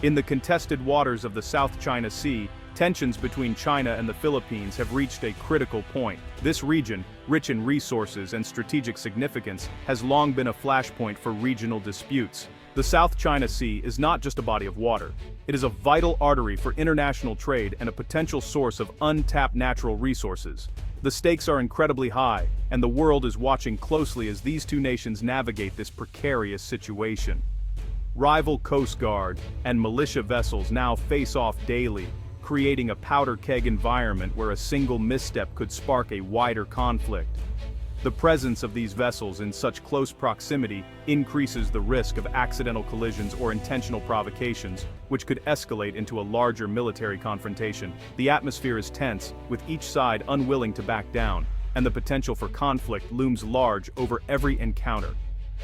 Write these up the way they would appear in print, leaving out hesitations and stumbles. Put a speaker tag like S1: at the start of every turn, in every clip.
S1: In the contested waters of the South China Sea, tensions between China and the Philippines have reached a critical point. This region, rich in resources and strategic significance, has long been a flashpoint for regional disputes. The South China Sea is not just a body of water. It is a vital artery for international trade and a potential source of untapped natural resources. The stakes are incredibly high, and the world is watching closely as these two nations navigate this precarious situation. Rival Coast Guard and militia vessels now face off daily, creating a powder keg environment where a single misstep could spark a wider conflict. The presence of these vessels in such close proximity increases the risk of accidental collisions or intentional provocations, which could escalate into a larger military confrontation. The atmosphere is tense, with each side unwilling to back down, and the potential for conflict looms large over every encounter.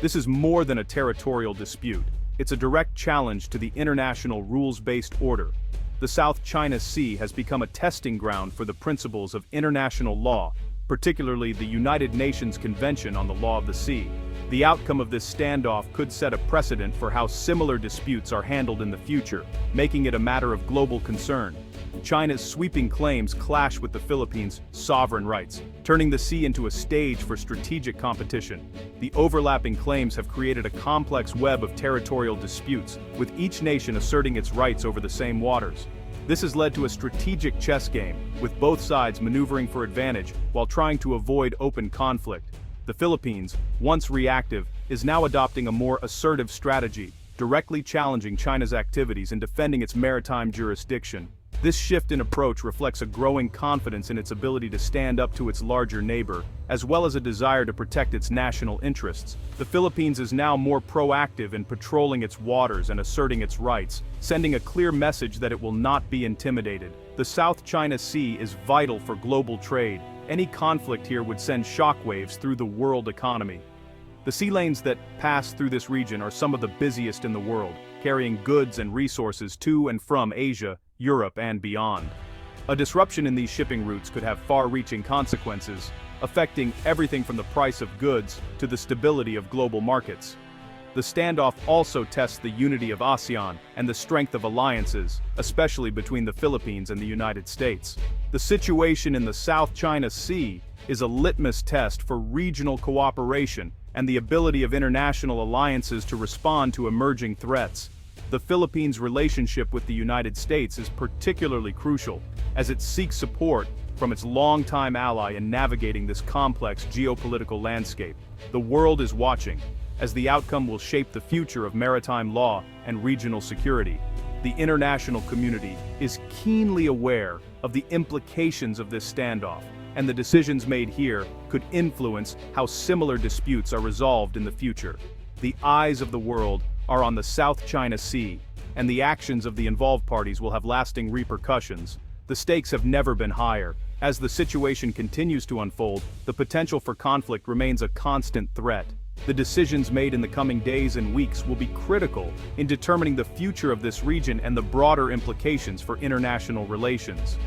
S1: This is more than a territorial dispute. It's a direct challenge to the international rules-based order. The South China Sea has become a testing ground for the principles of international law, particularly the United Nations Convention on the Law of the Sea. The outcome of this standoff could set a precedent for how similar disputes are handled in the future, making it a matter of global concern. China's sweeping claims clash with the Philippines' sovereign rights, turning the sea into a stage for strategic competition. The overlapping claims have created a complex web of territorial disputes, with each nation asserting its rights over the same waters. This has led to a strategic chess game, with both sides maneuvering for advantage while trying to avoid open conflict. The Philippines, once reactive, is now adopting a more assertive strategy, directly challenging China's activities and defending its maritime jurisdiction. This shift in approach reflects a growing confidence in its ability to stand up to its larger neighbor, as well as a desire to protect its national interests. The Philippines is now more proactive in patrolling its waters and asserting its rights, sending a clear message that it will not be intimidated. The South China Sea is vital for global trade. Any conflict here would send shockwaves through the world economy. The sea lanes that pass through this region are some of the busiest in the world, carrying goods and resources to and from Asia, Europe, and beyond. A disruption in these shipping routes could have far-reaching consequences, affecting everything from the price of goods to the stability of global markets. The standoff also tests the unity of ASEAN and the strength of alliances, especially between the Philippines and the United States. The situation in the South China Sea is a litmus test for regional cooperation and the ability of international alliances to respond to emerging threats. The Philippines' relationship with the United States is particularly crucial, as it seeks support from its longtime ally in navigating this complex geopolitical landscape. The world is watching, as the outcome will shape the future of maritime law and regional security. The international community is keenly aware of the implications of this standoff, and the decisions made here could influence how similar disputes are resolved in the future. The eyes of the world are on the South China Sea, and the actions of the involved parties will have lasting repercussions. The stakes have never been higher. As the situation continues to unfold, the potential for conflict remains a constant threat. The decisions made in the coming days and weeks will be critical in determining the future of this region and the broader implications for international relations.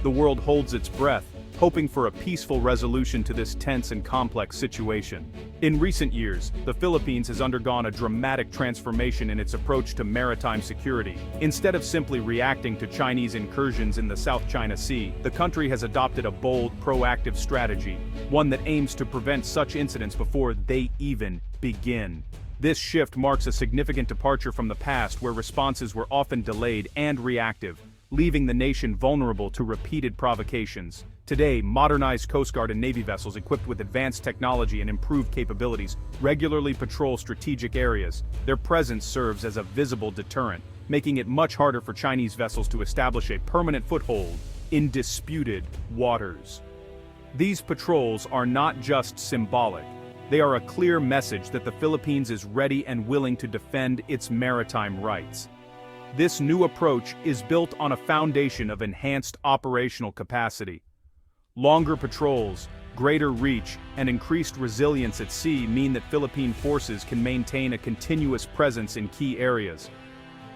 S1: The world holds its breath, hoping for a peaceful resolution to this tense and complex situation. In recent years, the Philippines has undergone a dramatic transformation in its approach to maritime security. Instead of simply reacting to Chinese incursions in the South China Sea, the country has adopted a bold, proactive strategy, one that aims to prevent such incidents before they even begin. This shift marks a significant departure from the past, where responses were often delayed and reactive, leaving the nation vulnerable to repeated provocations. Today, modernized Coast Guard and Navy vessels equipped with advanced technology and improved capabilities regularly patrol strategic areas. Their presence serves as a visible deterrent, making it much harder for Chinese vessels to establish a permanent foothold in disputed waters. These patrols are not just symbolic. They are a clear message that the Philippines is ready and willing to defend its maritime rights. This new approach is built on a foundation of enhanced operational capacity. Longer patrols, greater reach, and increased resilience at sea mean that Philippine forces can maintain a continuous presence in key areas.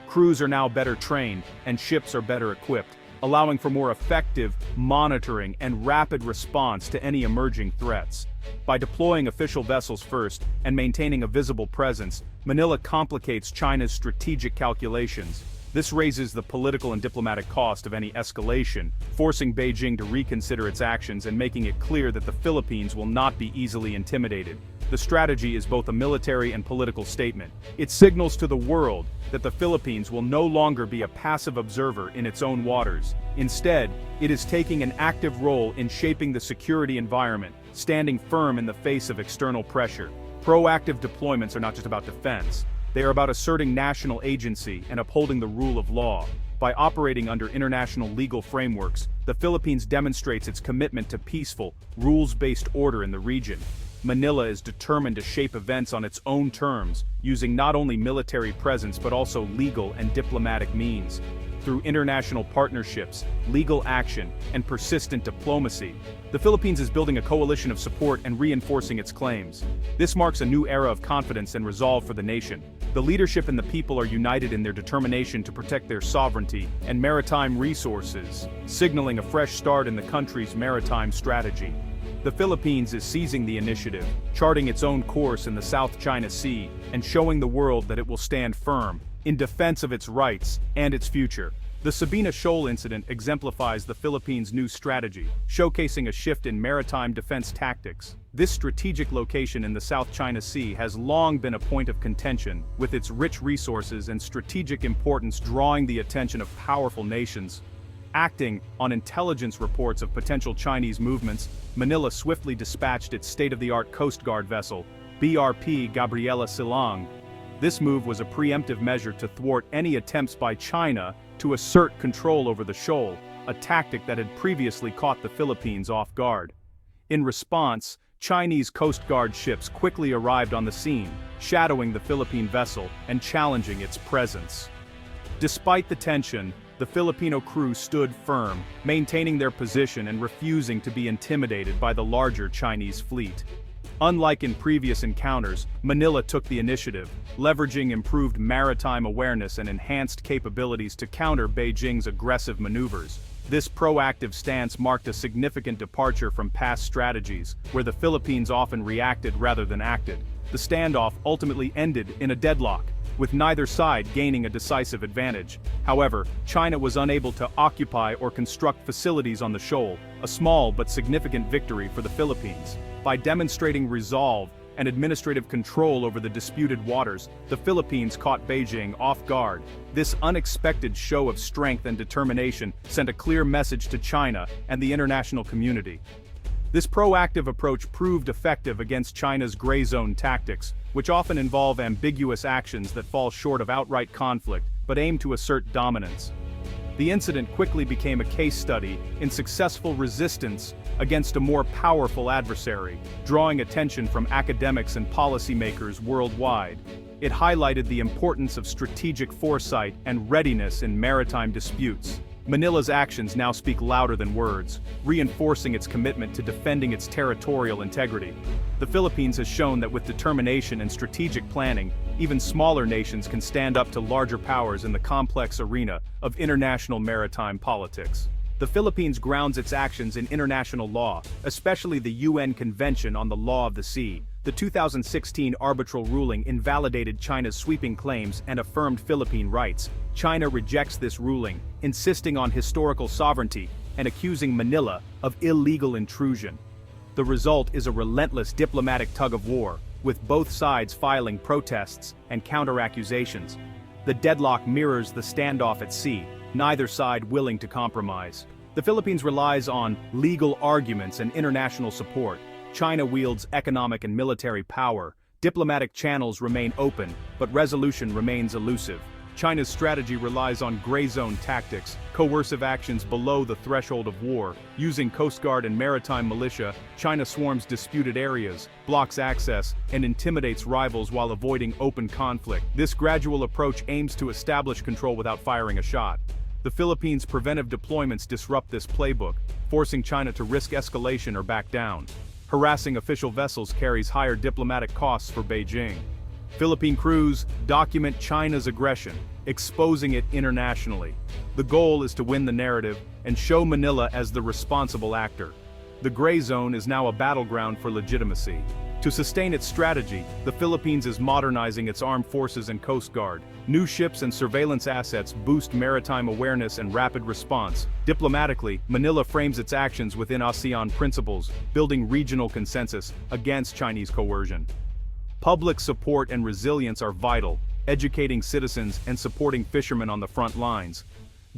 S1: Crews are now better trained, and ships are better equipped, allowing for more effective monitoring and rapid response to any emerging threats. By deploying official vessels first and maintaining a visible presence, Manila complicates China's strategic calculations. This raises the political and diplomatic cost of any escalation, forcing Beijing to reconsider its actions and making it clear that the Philippines will not be easily intimidated. The strategy is both a military and political statement. It signals to the world that the Philippines will no longer be a passive observer in its own waters. Instead, it is taking an active role in shaping the security environment, standing firm in the face of external pressure. Proactive deployments are not just about defense. They are about asserting national agency and upholding the rule of law. By operating under international legal frameworks, the Philippines demonstrates its commitment to peaceful, rules-based order in the region. Manila is determined to shape events on its own terms, using not only military presence but also legal and diplomatic means. Through international partnerships, legal action, and persistent diplomacy, the Philippines is building a coalition of support and reinforcing its claims. This marks a new era of confidence and resolve for the nation. The leadership and the people are united in their determination to protect their sovereignty and maritime resources, signaling a fresh start in the country's maritime strategy. The Philippines is seizing the initiative, charting its own course in the South China Sea, and showing the world that it will stand firm, in defense of its rights and its future. The Sabina Shoal incident exemplifies the Philippines' new strategy, showcasing a shift in maritime defense tactics. This strategic location in the South China Sea has long been a point of contention, with its rich resources and strategic importance drawing the attention of powerful nations. Acting on intelligence reports of potential Chinese movements, Manila swiftly dispatched its state-of-the-art Coast Guard vessel, BRP Gabriela Silang. This move was a preemptive measure to thwart any attempts by China to assert control over the shoal, a tactic that had previously caught the Philippines off guard. In response, Chinese Coast Guard ships quickly arrived on the scene, shadowing the Philippine vessel and challenging its presence. Despite the tension, the Filipino crew stood firm, maintaining their position and refusing to be intimidated by the larger Chinese fleet. Unlike in previous encounters, Manila took the initiative, leveraging improved maritime awareness and enhanced capabilities to counter Beijing's aggressive maneuvers. This proactive stance marked a significant departure from past strategies, where the Philippines often reacted rather than acted. The standoff ultimately ended in a deadlock, with neither side gaining a decisive advantage. However, China was unable to occupy or construct facilities on the shoal, a small but significant victory for the Philippines. By demonstrating resolve and administrative control over the disputed waters, the Philippines caught Beijing off guard. This unexpected show of strength and determination sent a clear message to China and the international community. This proactive approach proved effective against China's gray zone tactics, which often involve ambiguous actions that fall short of outright conflict, but aim to assert dominance. The incident quickly became a case study in successful resistance against a more powerful adversary, drawing attention from academics and policymakers worldwide. It highlighted the importance of strategic foresight and readiness in maritime disputes. Manila's actions now speak louder than words, reinforcing its commitment to defending its territorial integrity. The Philippines has shown that with determination and strategic planning, even smaller nations can stand up to larger powers in the complex arena of international maritime politics. The Philippines grounds its actions in international law, especially the UN Convention on the Law of the Sea. The 2016 arbitral ruling invalidated China's sweeping claims and affirmed Philippine rights. China rejects this ruling, insisting on historical sovereignty and accusing Manila of illegal intrusion. The result is a relentless diplomatic tug-of-war, with both sides filing protests and counter-accusations. The deadlock mirrors the standoff at sea, neither side willing to compromise. The Philippines relies on legal arguments and international support. China wields economic and military power. Diplomatic channels remain open, but resolution remains elusive. China's strategy relies on gray zone tactics, coercive actions below the threshold of war. Using Coast Guard and maritime militia, China swarms disputed areas, blocks access, and intimidates rivals while avoiding open conflict. This gradual approach aims to establish control without firing a shot. The Philippines' preventive deployments disrupt this playbook, forcing China to risk escalation or back down. Harassing official vessels carries higher diplomatic costs for Beijing. Philippine crews document China's aggression, exposing it internationally. The goal is to win the narrative and show Manila as the responsible actor. The gray zone is now a battleground for legitimacy. To sustain its strategy, the Philippines is modernizing its armed forces and coast guard. New ships and surveillance assets boost maritime awareness and rapid response. Diplomatically, Manila frames its actions within ASEAN principles, building regional consensus against Chinese coercion. Public support and resilience are vital, educating citizens and supporting fishermen on the front lines.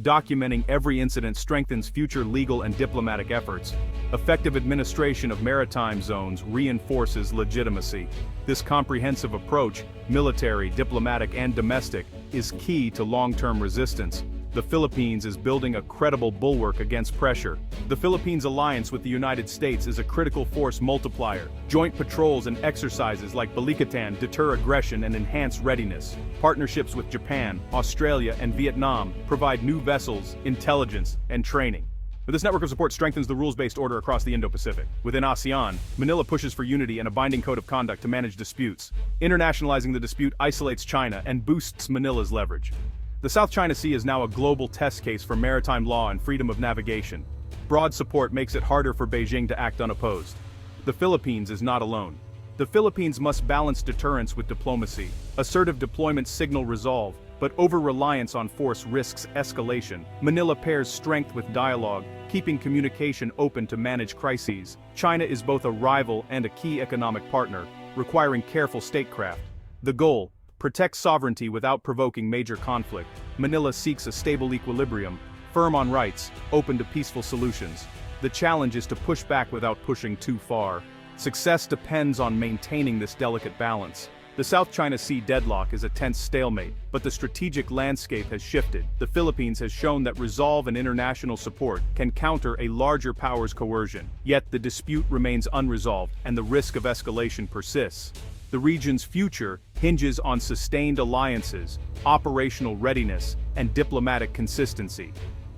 S1: Documenting every incident strengthens future legal and diplomatic efforts. Effective administration of maritime zones reinforces legitimacy. This comprehensive approach, military, diplomatic, and domestic, is key to long-term resistance. The Philippines is building a credible bulwark against pressure. The Philippines' alliance with the United States is a critical force multiplier. Joint patrols and exercises like Balikatan deter aggression and enhance readiness. Partnerships with Japan, Australia, and Vietnam provide new vessels, intelligence, and training. This network of support strengthens the rules-based order across the Indo-Pacific. Within ASEAN, Manila pushes for unity and a binding code of conduct to manage disputes. Internationalizing the dispute isolates China and boosts Manila's leverage. The South China Sea is now a global test case for maritime law and freedom of navigation. Broad support makes it harder for Beijing to act unopposed. The Philippines is not alone. The Philippines must balance deterrence with diplomacy. Assertive deployments signal resolve, but over-reliance on force risks escalation. Manila pairs strength with dialogue, keeping communication open to manage crises. China is both a rival and a key economic partner, requiring careful statecraft. The goal: protect sovereignty without provoking major conflict. Manila seeks a stable equilibrium, firm on rights, open to peaceful solutions. The challenge is to push back without pushing too far. Success depends on maintaining this delicate balance. The South China Sea deadlock is a tense stalemate, but the strategic landscape has shifted. The Philippines has shown that resolve and international support can counter a larger power's coercion. Yet the dispute remains unresolved, and the risk of escalation persists. The region's future hinges on sustained alliances, operational readiness, and diplomatic consistency.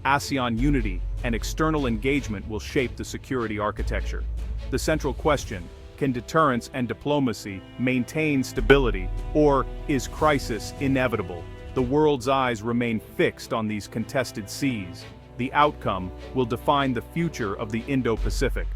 S1: ASEAN unity and external engagement will shape the security architecture. The central question: can deterrence and diplomacy maintain stability, or is crisis inevitable? The world's eyes remain fixed on these contested seas. The outcome will define the future of the Indo-Pacific.